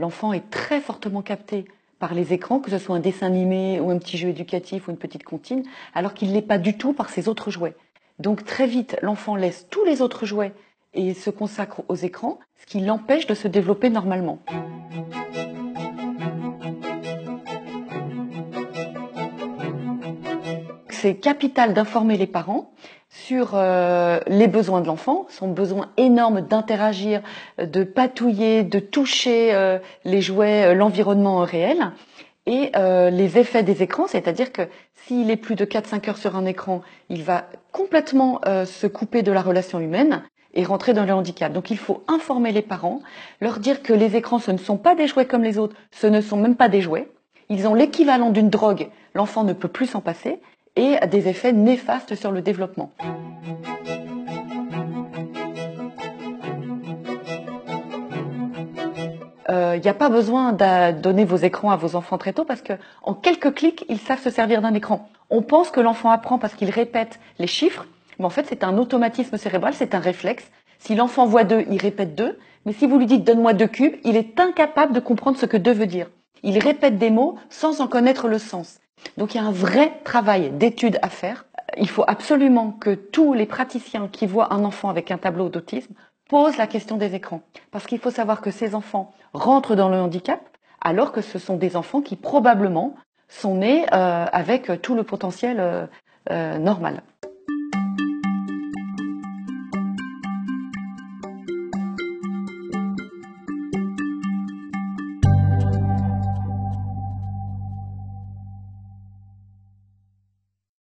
L'enfant est très fortement capté par les écrans, que ce soit un dessin animé ou un petit jeu éducatif ou une petite comptine, alors qu'il ne l'est pas du tout par ses autres jouets. Donc très vite, l'enfant laisse tous les autres jouets et se consacre aux écrans, ce qui l'empêche de se développer normalement. C'est capital d'informer les parents sur les besoins de l'enfant, son besoin énorme d'interagir, de patouiller, de toucher les jouets, l'environnement réel, et les effets des écrans, c'est-à-dire que s'il est plus de 4-5 heures sur un écran, il va complètement se couper de la relation humaine et rentrer dans le handicap. Donc il faut informer les parents, leur dire que les écrans, ce ne sont pas des jouets comme les autres, ce ne sont même pas des jouets, ils ont l'équivalent d'une drogue, l'enfant ne peut plus s'en passer, et des effets néfastes sur le développement. Il n'y a pas besoin de donner vos écrans à vos enfants très tôt parce qu'en quelques clics, ils savent se servir d'un écran. On pense que l'enfant apprend parce qu'il répète les chiffres, mais en fait c'est un automatisme cérébral, c'est un réflexe. Si l'enfant voit 2, il répète 2, mais si vous lui dites donne-moi 2 cubes, il est incapable de comprendre ce que 2 veut dire. Il répète des mots sans en connaître le sens. Donc il y a un vrai travail d'étude à faire. Il faut absolument que tous les praticiens qui voient un enfant avec un tableau d'autisme posent la question des écrans. Parce qu'il faut savoir que ces enfants rentrent dans le handicap alors que ce sont des enfants qui probablement sont nés avec tout le potentiel normal.